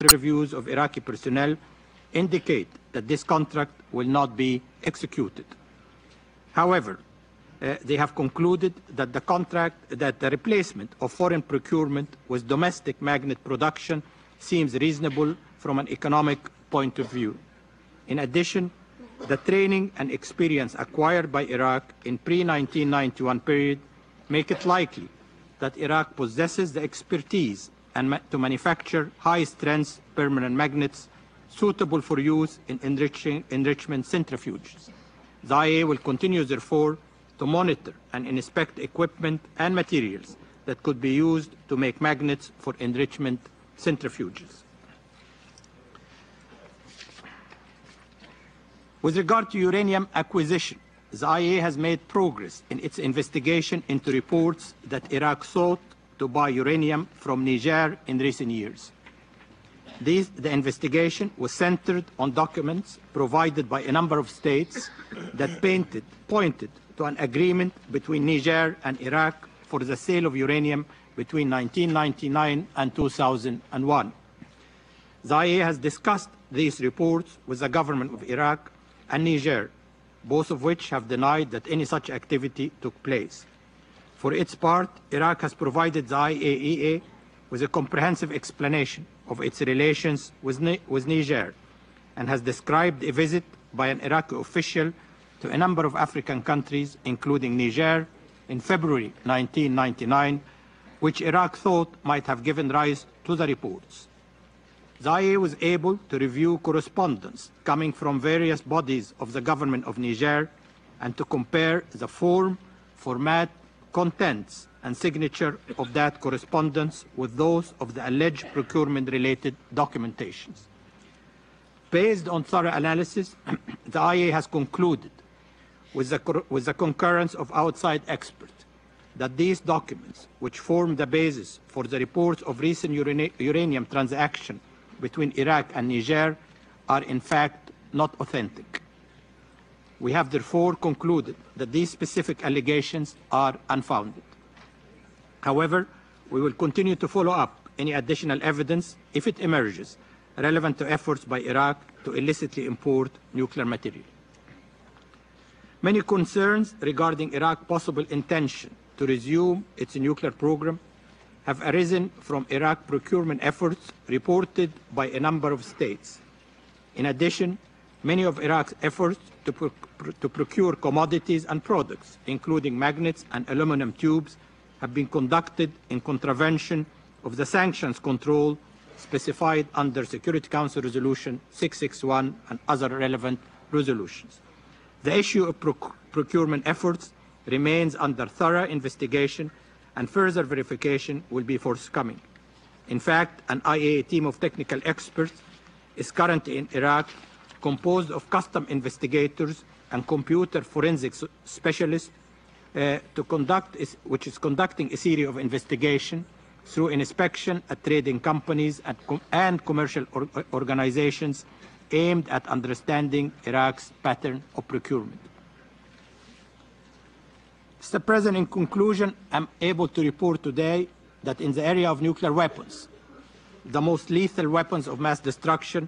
reviews of Iraqi personnel indicate that this contract will not be executed. However, they have concluded that the replacement of foreign procurement with domestic magnet production seems reasonable from an economic point of view. In addition, the training and experience acquired by Iraq in pre-1991 period make it likely that Iraq possesses the expertise to manufacture high-strength permanent magnets suitable for use in enrichment centrifuges. The IAEA will continue, therefore, to monitor and inspect equipment and materials that could be used to make magnets for enrichment centrifuges. With regard to uranium acquisition, the IAEA has made progress in its investigation into reports that Iraq sought to buy uranium from Niger in recent years. The investigation was centered on documents provided by a number of states that pointed to an agreement between Niger and Iraq for the sale of uranium between 1999 and 2001. The IAEA has discussed these reports with the government of Iraq and Niger, both of which have denied that any such activity took place. For its part, Iraq has provided the IAEA with a comprehensive explanation of its relations with Niger and has described a visit by an Iraqi official to a number of African countries, including Niger, in February 1999, which Iraq thought might have given rise to the reports. The IAEA was able to review correspondence coming from various bodies of the government of Niger and to compare the form, format, contents, and signature of that correspondence with those of the alleged procurement-related documentations. Based on thorough analysis, the IAEA has concluded, with the concurrence of outside experts, that these documents, which form the basis for the reports of recent uranium transaction between Iraq and Niger, are in fact not authentic. We have therefore concluded that these specific allegations are unfounded. However, we will continue to follow up any additional evidence, if it emerges, relevant to efforts by Iraq to illicitly import nuclear material. Many concerns regarding Iraq's possible intention to resume its nuclear program have arisen from Iraq procurement efforts reported by a number of states. In addition, many of Iraq's efforts to procure commodities and products, including magnets and aluminum tubes, have been conducted in contravention of the sanctions control specified under Security Council Resolution 661 and other relevant resolutions. The issue of procurement efforts remains under thorough investigation, and further verification will be forthcoming. In fact, an IAEA team of technical experts is currently in Iraq, composed of custom investigators and computer forensics specialists, which is conducting a series of investigations through inspection at trading companies and commercial organizations aimed at understanding Iraq's pattern of procurement. Mr. President, in conclusion, I'm able to report today that in the area of nuclear weapons, the most lethal weapons of mass destruction,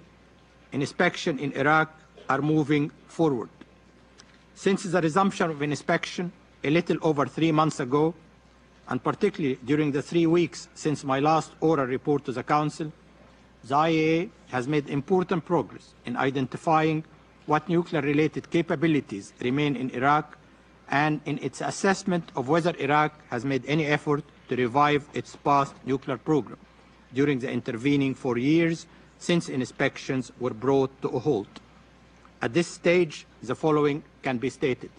inspection in Iraq are moving forward. Since the resumption of inspection a little over 3 months ago, and particularly during the 3 weeks since my last oral report to the Council, the IAEA has made important progress in identifying what nuclear-related capabilities remain in Iraq and in its assessment of whether Iraq has made any effort to revive its past nuclear program during the intervening 4 years since inspections were brought to a halt. At this stage, the following can be stated.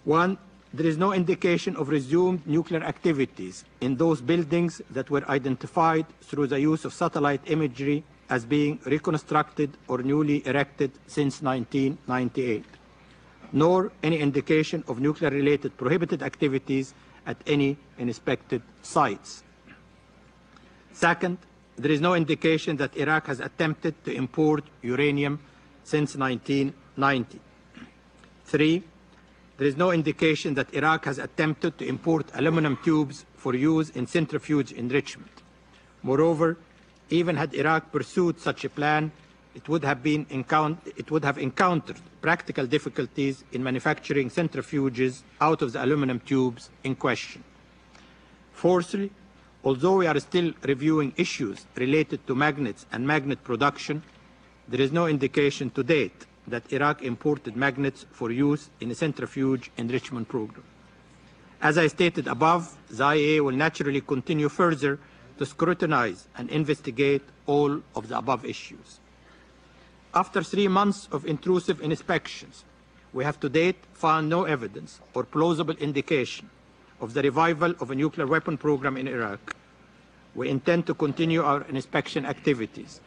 1. There is no indication of resumed nuclear activities in those buildings that were identified through the use of satellite imagery as being reconstructed or newly erected since 1998, nor any indication of nuclear-related prohibited activities at any inspected sites. Second, there is no indication that Iraq has attempted to import uranium since 1990. 3. There is no indication that Iraq has attempted to import aluminum tubes for use in centrifuge enrichment. Moreover, Even had Iraq pursued such a plan, it would have encountered practical difficulties in manufacturing centrifuges out of the aluminum tubes in question. Fourthly, although we are still reviewing issues related to magnets and magnet production, there is no indication to date that Iraq imported magnets for use in a centrifuge enrichment program. As I stated above, the IAEA will naturally continue further to scrutinize and investigate all of the above issues. After 3 months of intrusive inspections, we have to date found no evidence or plausible indication of the revival of a nuclear weapon program in Iraq. We intend to continue our inspection activities,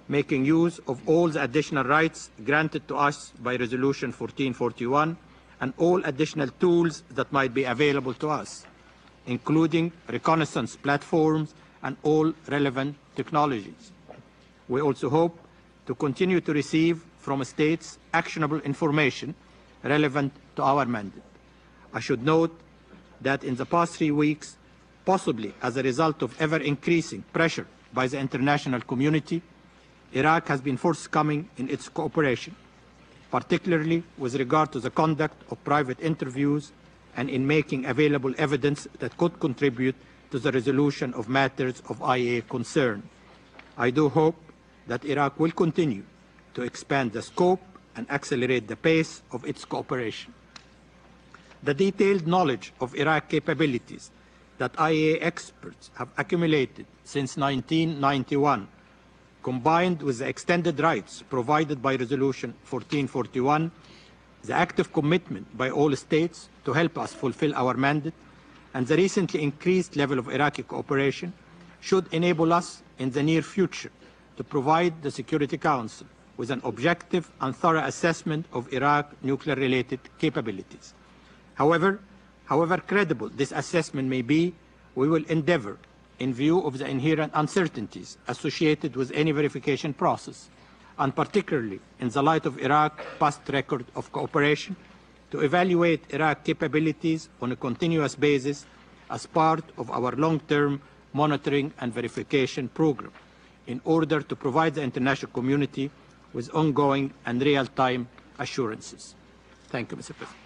making use of all the additional rights granted to us by Resolution 1441 and all additional tools that might be available to us, including reconnaissance platforms and all relevant technologies. We also hope to continue to receive from states actionable information relevant to our mandate. I should note that in the past 3 weeks, possibly as a result of ever-increasing pressure by the international community, Iraq has been forthcoming in its cooperation, particularly with regard to the conduct of private interviews and in making available evidence that could contribute to the resolution of matters of IAEA concern. I do hope that Iraq will continue to expand the scope and accelerate the pace of its cooperation. The detailed knowledge of Iraq capabilities that IAEA experts have accumulated since 1991, combined with the extended rights provided by Resolution 1441, the active commitment by all states to help us fulfill our mandate, and the recently increased level of Iraqi cooperation should enable us in the near future to provide the Security Council with an objective and thorough assessment of Iraq's nuclear-related capabilities. However credible this assessment may be, we will endeavor, in view of the inherent uncertainties associated with any verification process, and particularly in the light of Iraq's past record of cooperation, to evaluate Iraq's capabilities on a continuous basis as part of our long-term monitoring and verification program, in order to provide the international community with ongoing and real-time assurances. Thank you, Mr. President.